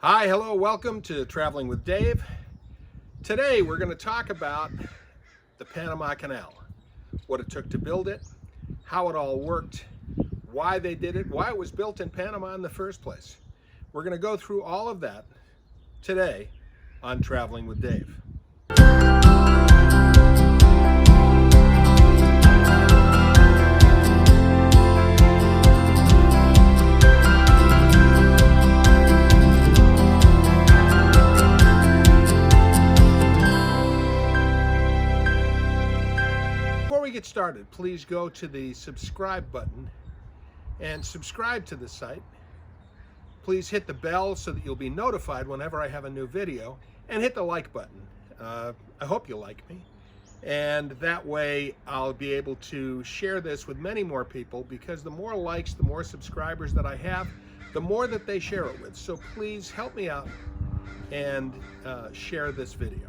Hi, hello, welcome to Traveling with Dave. Today we're going to talk about the Panama Canal, what it took to build it, how it all worked, why they did it, why it was built in Panama in the first place. We're going to go through all of that today on Traveling with Dave. Get started, please go to the subscribe button and subscribe to the site. Please hit the bell so that you'll be notified whenever I have a new video, and hit the like button. I hope you like me, and that way I'll be able to share this with many more people, because the more likes, the more subscribers that I have, the more that they share it with. So please help me out and share this video.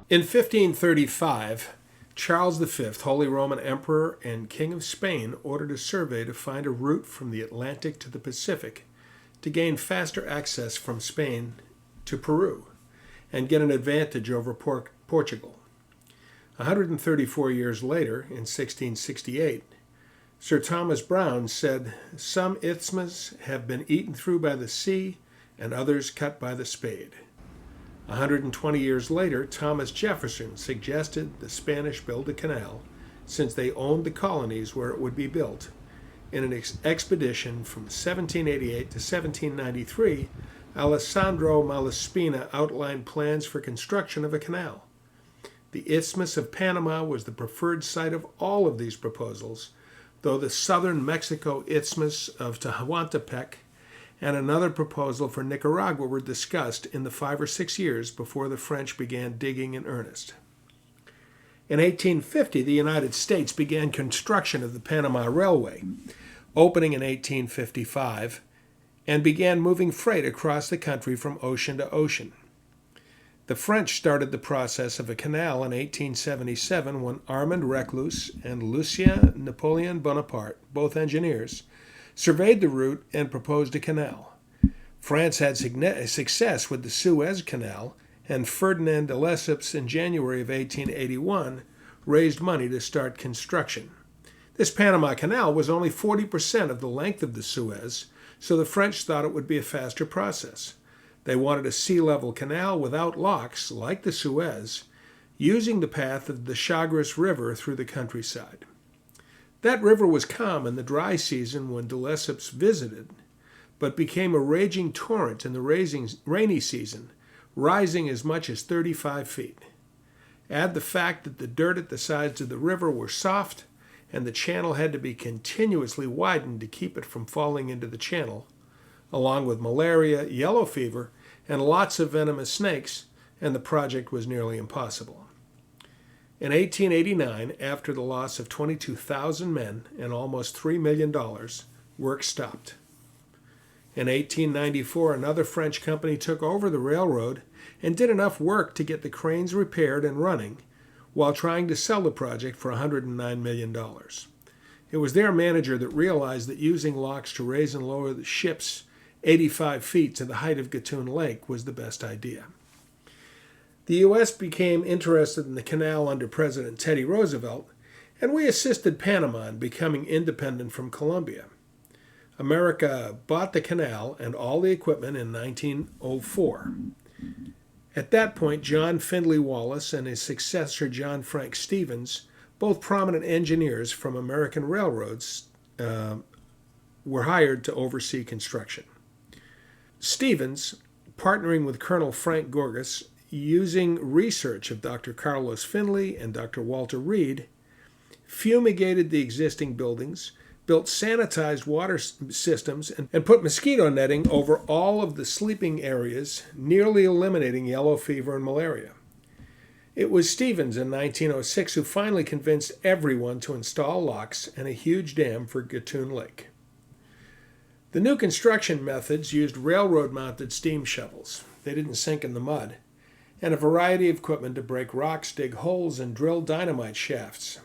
In 1535, Charles V, Holy Roman Emperor and King of Spain, ordered a survey to find a route from the Atlantic to the Pacific to gain faster access from Spain to Peru and get an advantage over Portugal. 134 years later, in 1668, Sir Thomas Browne said, "Some isthmus have been eaten through by the sea and others cut by the spade." 120 years later, Thomas Jefferson suggested the Spanish build a canal, since they owned the colonies where it would be built. In an expedition from 1788 to 1793, Alessandro Malaspina outlined plans for construction of a canal. The Isthmus of Panama was the preferred site of all of these proposals, though the southern Mexico Isthmus of Tehuantepec and another proposal for Nicaragua were discussed in the 5 or 6 years before the French began digging in earnest. In 1850, the United States began construction of the Panama Railway, opening in 1855, and began moving freight across the country from ocean to ocean. The French started the process of a canal in 1877 when Armand Reclus and Lucien Napoleon Bonaparte, both engineers, surveyed the route and proposed a canal. France had success with the Suez Canal, and Ferdinand de Lesseps in January of 1881 raised money to start construction. This Panama Canal was only 40% of the length of the Suez, so the French thought it would be a faster process. They wanted a sea-level canal without locks, like the Suez, using the path of the Chagres River through the countryside. That river was calm in the dry season when de Lesseps visited, but became a raging torrent in the rainy season, rising as much as 35 feet. Add the fact that the dirt at the sides of the river were soft, and the channel had to be continuously widened to keep it from falling into the channel, along with malaria, yellow fever, and lots of venomous snakes, and the project was nearly impossible. In 1889, after the loss of 22,000 men and almost $3 million, work stopped. In 1894, another French company took over the railroad and did enough work to get the cranes repaired and running, while trying to sell the project for $109 million. It was their manager that realized that using locks to raise and lower the ships 85 feet to the height of Gatun Lake was the best idea. The U.S. became interested in the canal under President Teddy Roosevelt, and we assisted Panama in becoming independent from Colombia. America bought the canal and all the equipment in 1904. At that point, John Findlay Wallace and his successor John Frank Stevens, both prominent engineers from American railroads, were hired to oversee construction. Stevens, partnering with Colonel Frank Gorgas, using research of Dr. Carlos Finley and Dr. Walter Reed, fumigated the existing buildings, built sanitized water systems, and put mosquito netting over all of the sleeping areas, nearly eliminating yellow fever and malaria. It was Stevens in 1906 who finally convinced everyone to install locks and a huge dam for Gatun Lake. The new construction methods used railroad-mounted steam shovels. They didn't sink in the mud, and a variety of equipment to break rocks, dig holes, and drill dynamite shafts.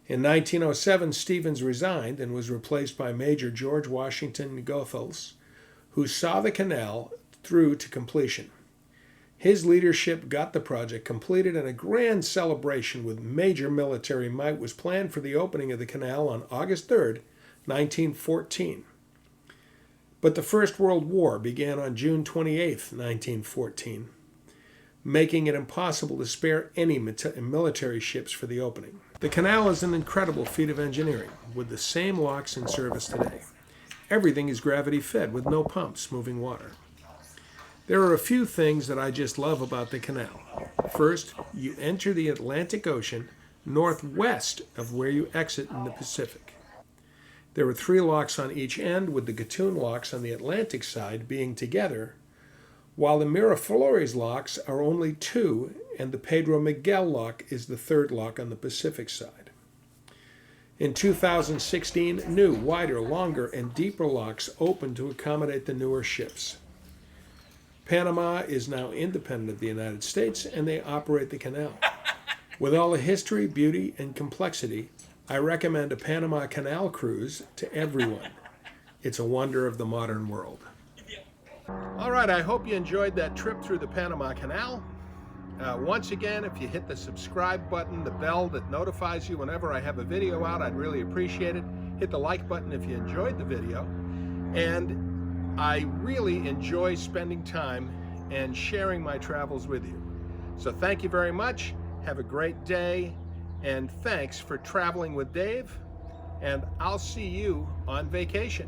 In 1907, Stevens resigned and was replaced by Major George Washington Goethals, who saw the canal through to completion. His leadership got the project completed, and a grand celebration with major military might was planned for the opening of the canal on August 3rd, 1914. But the First World War began on June 28, 1914, making it impossible to spare any military ships for the opening. The canal is an incredible feat of engineering, with the same locks in service today. Everything is gravity-fed with no pumps moving water. There are a few things that I just love about the canal. First, you enter the Atlantic Ocean northwest of where you exit in the Pacific. There are 3 locks on each end, with the Gatun locks on the Atlantic side being together, while the Miraflores locks are only 2, and the Pedro Miguel lock is the 3rd lock on the Pacific side. In 2016, new, wider, longer, and deeper locks opened to accommodate the newer ships. Panama is now independent of the United States, and they operate the canal. With all the history, beauty, and complexity, I recommend a Panama Canal cruise to everyone. It's a wonder of the modern world. All right, I hope you enjoyed that trip through the Panama Canal. Once again, if you hit the subscribe button, the bell that notifies you whenever I have a video out, I'd really appreciate it. Hit the like button if you enjoyed the video. And I really enjoy spending time and sharing my travels with you. So thank you very much. Have a great day, and thanks for traveling with Dave, and I'll see you on vacation.